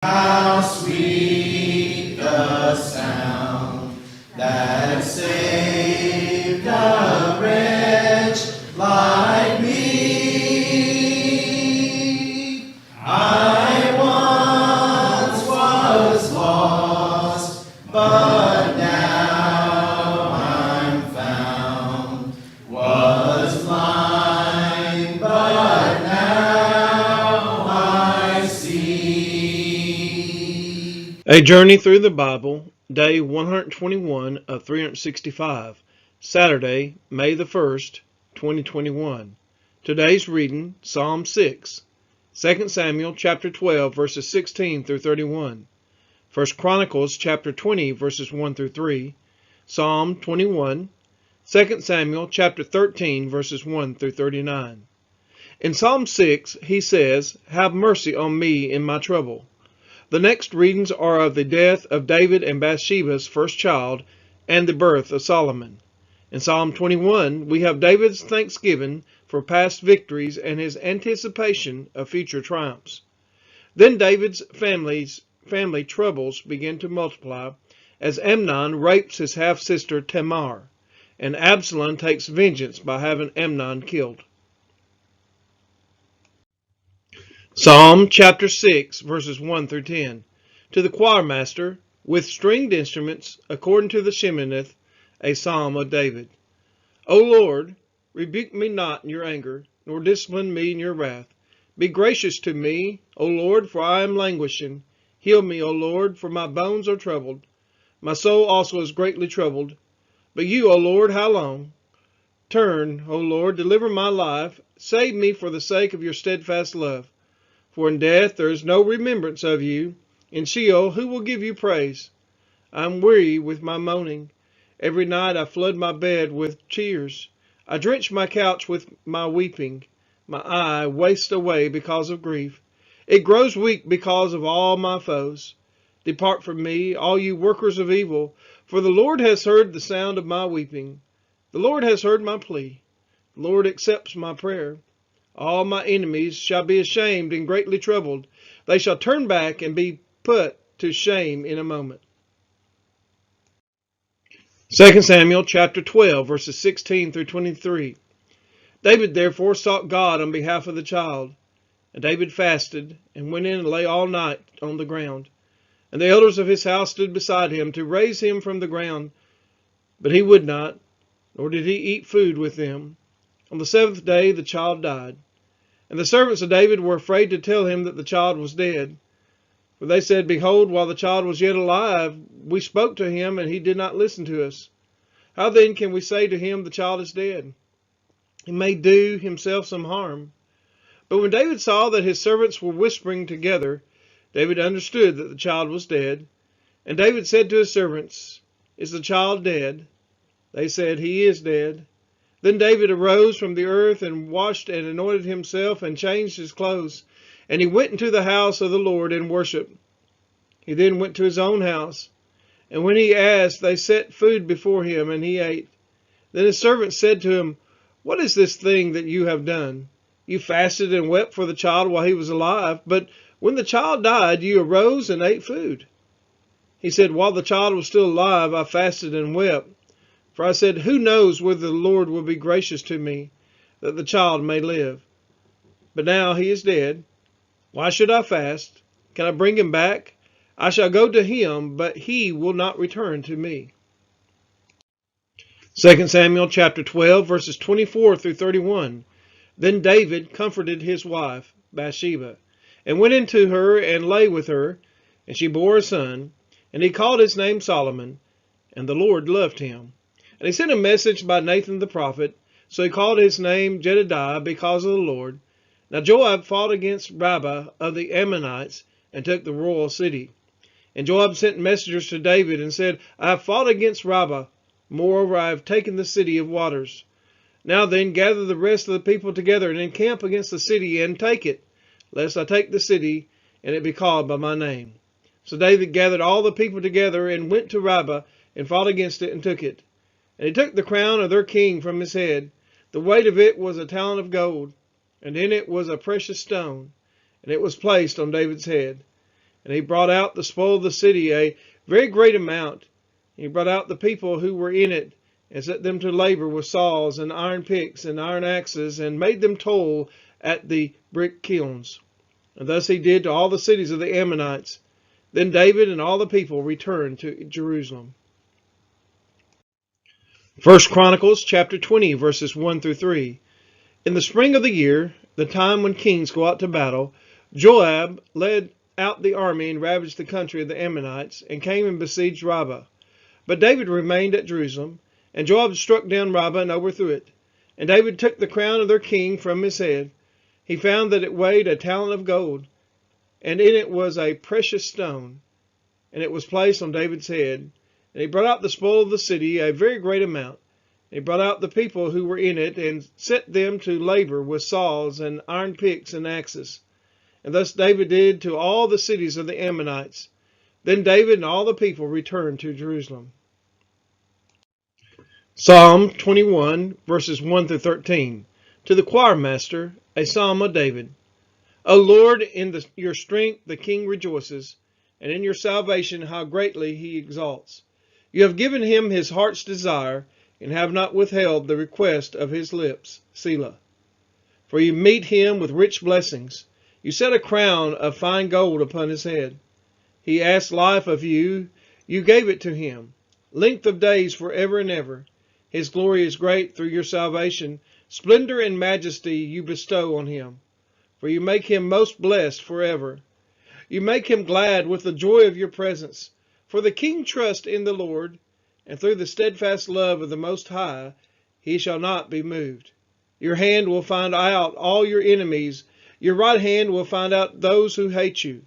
How sweet the sound that saved a wretch like me. I once was lost, but now I'm found. Was blind, but now I see. A Journey Through the Bible, Day 121 of 365, Saturday, May the 1st, 2021. Today's reading, Psalm 6, 2 Samuel chapter 12, verses 16 through 31, 1 Chronicles chapter 20, verses 1 through 3, Psalm 21, 2 Samuel chapter 13, verses 1 through 39. In Psalm 6, he says, "Have mercy on me in my trouble." The next readings are of the death of David and Bathsheba's first child and the birth of Solomon. In Psalm 21, we have David's thanksgiving for past victories and his anticipation of future triumphs. Then David's family troubles begin to multiply as Amnon rapes his half-sister Tamar, and Absalom takes vengeance by having Amnon killed. Psalm chapter 6, verses 1 through 10. To the choir master, with stringed instruments, according to the Sheminith, a psalm of David. O Lord, rebuke me not in your anger, nor discipline me in your wrath. Be gracious to me, O Lord, for I am languishing. Heal me, O Lord, for my bones are troubled. My soul also is greatly troubled. But you, O Lord, how long? Turn, O Lord, deliver my life. Save me for the sake of your steadfast love. For in death there is no remembrance of you. In Sheol who will give you praise? I am weary with my moaning. Every night I flood my bed with tears. I drench my couch with my weeping. My eye wastes away because of grief. It grows weak because of all my foes. Depart from me, all you workers of evil, for the Lord has heard the sound of my weeping. The Lord has heard my plea. The Lord accepts my prayer. All my enemies shall be ashamed and greatly troubled. They shall turn back and be put to shame in a moment. 2 Samuel chapter 12, verses 16 through 23. David therefore sought God on behalf of the child. And David fasted, and went in and lay all night on the ground. And the elders of his house stood beside him to raise him from the ground. But he would not, nor did he eat food with them. On the seventh day the child died. And the servants of David were afraid to tell him that the child was dead. For they said, Behold, while the child was yet alive, we spoke to him, and he did not listen to us. How then can we say to him, The child is dead? He may do himself some harm. But when David saw that his servants were whispering together, David understood that the child was dead. And David said to his servants, Is the child dead? They said, He is dead. Then David arose from the earth and washed and anointed himself and changed his clothes. And he went into the house of the Lord and worshipped. He then went to his own house. And when he asked, they set food before him, and he ate. Then his servants said to him, What is this thing that you have done? You fasted and wept for the child while he was alive, but when the child died, you arose and ate food. He said, While the child was still alive, I fasted and wept. For I said, Who knows whether the Lord will be gracious to me, that the child may live? But now he is dead. Why should I fast? Can I bring him back? I shall go to him, but he will not return to me. 2 Samuel chapter 12, verses 24 through 31. Then David comforted his wife, Bathsheba, and went into her and lay with her, and she bore a son, and he called his name Solomon, and the Lord loved him. And he sent a message by Nathan the prophet, so he called his name Jedidiah because of the Lord. Now Joab fought against Rabbah of the Ammonites and took the royal city. And Joab sent messengers to David and said, I have fought against Rabbah. Moreover, I have taken the city of waters. Now then, gather the rest of the people together and encamp against the city and take it, lest I take the city and it be called by my name. So David gathered all the people together and went to Rabbah and fought against it and took it. And he took the crown of their king from his head. The weight of it was a talent of gold, and in it was a precious stone, and it was placed on David's head. And he brought out the spoil of the city, a very great amount. He brought out the people who were in it, and set them to labor with saws and iron picks and iron axes, and made them toil at the brick kilns. And thus he did to all the cities of the Ammonites. Then David and all the people returned to Jerusalem. 1 Chronicles chapter 20, verses 1 through 3. In the spring of the year, the time when kings go out to battle, Joab led out the army and ravaged the country of the Ammonites, and came and besieged Rabbah. But David remained at Jerusalem, and Joab struck down Rabbah and overthrew it. And David took the crown of their king from his head. He found that it weighed a talent of gold, and in it was a precious stone, and it was placed on David's head. And he brought out the spoil of the city, a very great amount. And he brought out the people who were in it, and set them to labor with saws and iron picks and axes. And thus David did to all the cities of the Ammonites. Then David and all the people returned to Jerusalem. Psalm 21, verses 1 through 13. To the choir master, a psalm of David. O Lord, in your strength the king rejoices, and in your salvation how greatly he exalts. You have given him his heart's desire, and have not withheld the request of his lips. Selah. For you meet him with rich blessings. You set a crown of fine gold upon his head. He asked life of you. You gave it to him. Length of days forever and ever. His glory is great through your salvation. Splendor and majesty you bestow on him. For you make him most blessed forever. You make him glad with the joy of your presence. For the king trusts in the Lord, and through the steadfast love of the Most High, he shall not be moved. Your hand will find out all your enemies. Your right hand will find out those who hate you.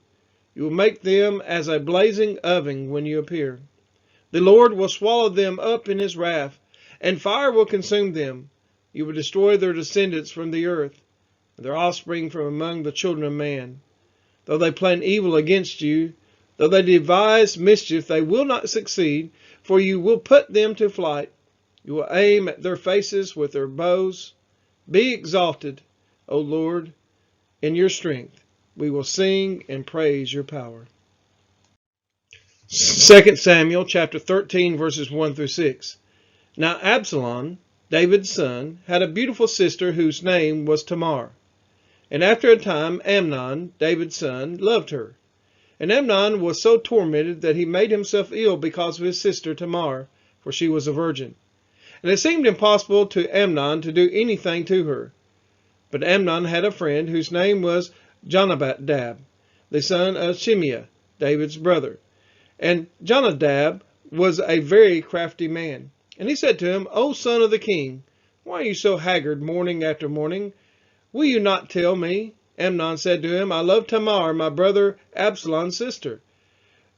You will make them as a blazing oven when you appear. The Lord will swallow them up in his wrath, and fire will consume them. You will destroy their descendants from the earth, and their offspring from among the children of man. Though they plan evil against you, though they devise mischief, they will not succeed, for you will put them to flight. You will aim at their faces with their bows. Be exalted, O Lord, in your strength. We will sing and praise your power. 2 Samuel chapter 13, verses 1 through 6. Now Absalom, David's son, had a beautiful sister whose name was Tamar. And after a time Amnon, David's son, loved her. And Amnon was so tormented that he made himself ill because of his sister Tamar, for she was a virgin. And it seemed impossible to Amnon to do anything to her. But Amnon had a friend whose name was Jonadab, the son of Shimeah, David's brother. And Jonadab was a very crafty man. And he said to him, O son of the king, why are you so haggard morning after morning? Will you not tell me? Amnon said to him, I love Tamar, my brother Absalom's sister.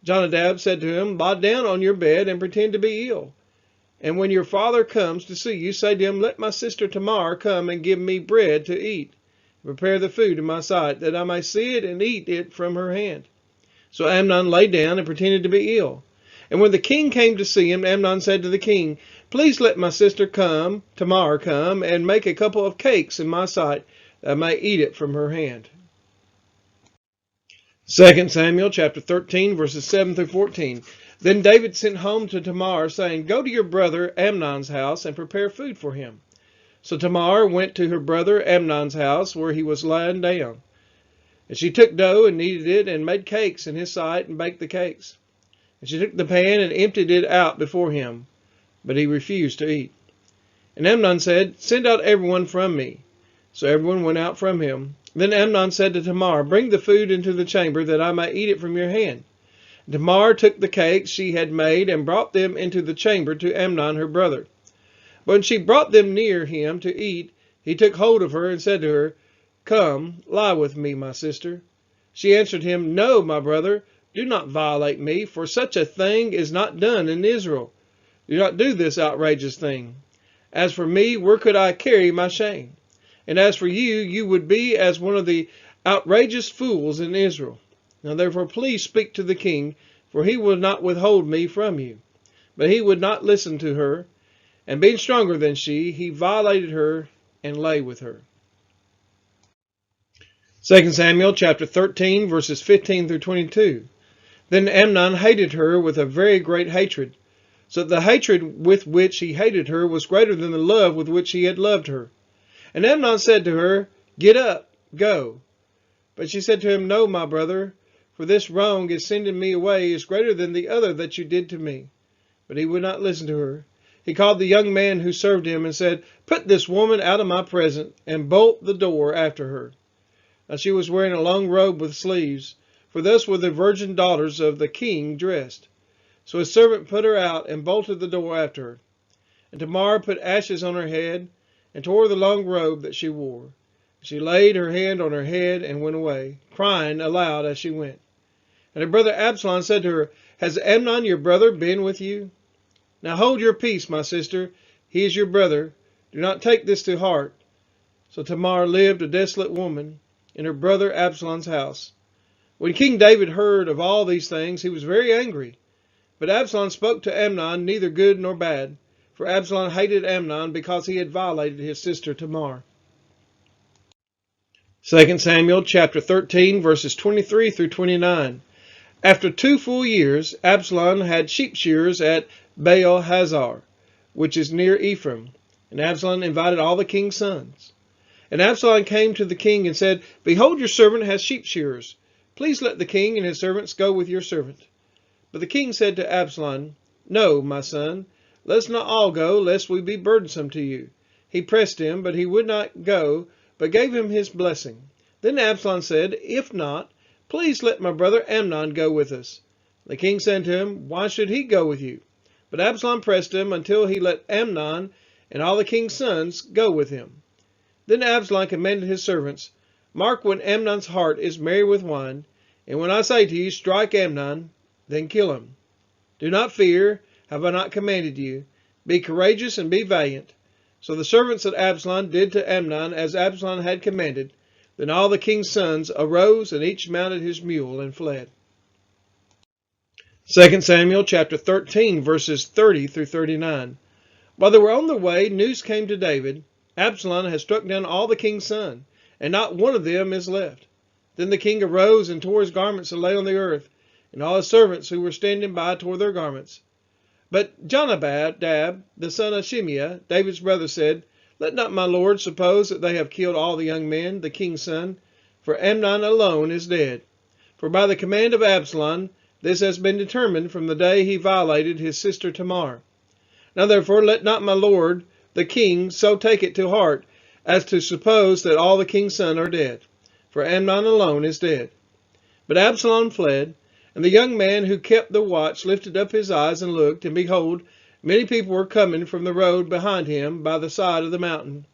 Jonadab said to him, lie down on your bed and pretend to be ill. And when your father comes to see you, say to him, let my sister Tamar come and give me bread to eat. Prepare the food in my sight, that I may see it and eat it from her hand. So Amnon lay down and pretended to be ill. And when the king came to see him, Amnon said to the king, please let my sister Tamar come, and make a couple of cakes in my sight, that I may eat it from her hand. 2 Samuel chapter 13, verses 7 through 14. Then David sent home to Tamar, saying, go to your brother Amnon's house and prepare food for him. So Tamar went to her brother Amnon's house, where he was lying down. And she took dough and kneaded it, and made cakes in his sight, and baked the cakes. And she took the pan and emptied it out before him, but he refused to eat. And Amnon said, send out everyone from me. So everyone went out from him. Then Amnon said to Tamar, bring the food into the chamber, that I may eat it from your hand. And Tamar took the cakes she had made, and brought them into the chamber to Amnon her brother. But when she brought them near him to eat, he took hold of her, and said to her, come, lie with me, my sister. She answered him, no, my brother, do not violate me, for such a thing is not done in Israel. Do not do this outrageous thing. As for me, where could I carry my shame? And as for you, you would be as one of the outrageous fools in Israel. Now therefore please speak to the king, for he will not withhold me from you. But he would not listen to her, and being stronger than she, he violated her and lay with her. 2 Samuel chapter 13, verses 15 through 22. Then Amnon hated her with a very great hatred, so that the hatred with which he hated her was greater than the love with which he had loved her. And Amnon said to her, "Get up, go." But she said to him, "No, my brother, for this wrong is sending me away is greater than the other that you did to me." But he would not listen to her. He called the young man who served him and said, "Put this woman out of my presence, and bolt the door after her." Now she was wearing a long robe with sleeves, for thus were the virgin daughters of the king dressed. So his servant put her out and bolted the door after her. And Tamar put ashes on her head, and tore the long robe that she wore. She laid her hand on her head and went away, crying aloud as she went. And her brother Absalom said to her, "Has Amnon your brother been with you? Now hold your peace, my sister. He is your brother. Do not take this to heart." So Tamar lived a desolate woman in her brother Absalom's house. When King David heard of all these things, he was very angry. But Absalom spoke to Amnon neither good nor bad, for Absalom hated Amnon because he had violated his sister Tamar. 2 Samuel chapter 13, verses 23 through 29. After 2 full years, Absalom had sheep shearers at Baal Hazor, which is near Ephraim, and Absalom invited all the king's sons. And Absalom came to the king and said, "Behold, your servant has sheep shearers. Please let the king and his servants go with your servant." But the king said to Absalom, "No, my son, let us not all go, lest we be burdensome to you." He pressed him, but he would not go, but gave him his blessing. Then Absalom said, "If not, please let my brother Amnon go with us." The king said to him, "Why should he go with you?" But Absalom pressed him until he let Amnon and all the king's sons go with him. Then Absalom commanded his servants, "Mark when Amnon's heart is merry with wine, and when I say to you, 'Strike Amnon,' then kill him. Do not fear, have I not commanded you? Be courageous and be valiant." So the servants of Absalom did to Amnon as Absalom had commanded. Then all the king's sons arose, and each mounted his mule and fled. 2 Samuel chapter 13, verses 30 through 39. While they were on their way, news came to David, "Absalom has struck down all the king's sons, and not one of them is left." Then the king arose and tore his garments and lay on the earth, and all his servants who were standing by tore their garments. But Jonadab, the son of Shimeah, David's brother, said, "Let not my lord suppose that they have killed all the young men, the king's son, for Amnon alone is dead. For by the command of Absalom, this has been determined from the day he violated his sister Tamar. Now therefore let not my lord, the king, so take it to heart, as to suppose that all the king's sons are dead, for Amnon alone is dead." But Absalom fled, and the young man who kept the watch lifted up his eyes and looked, and behold, many people were coming from the road behind him by the side of the mountain.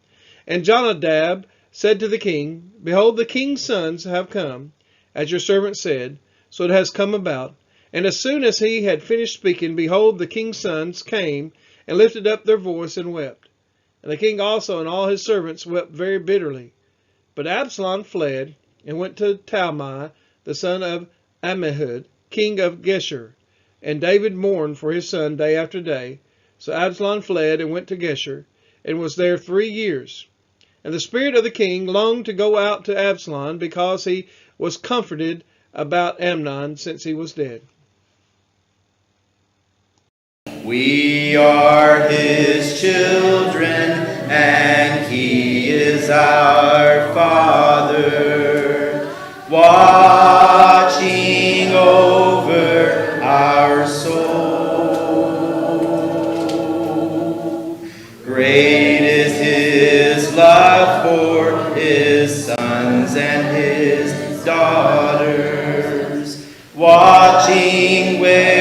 And Jonadab said to the king, "Behold, the king's sons have come, as your servant said, so it has come about." And as soon as he had finished speaking, behold, the king's sons came and lifted up their voice and wept. And the king also and all his servants wept very bitterly. But Absalom fled and went to Talmai, the son of Ammihud, king of Geshur. And David mourned for his son day after day. So Absalom fled and went to Geshur, and was there 3 years. And the spirit of the king longed to go out to Absalom, because he was comforted about Amnon since he was dead. We are his children, and he is our Father, watching over our soul. Great is his love for his sons and his daughters, watching with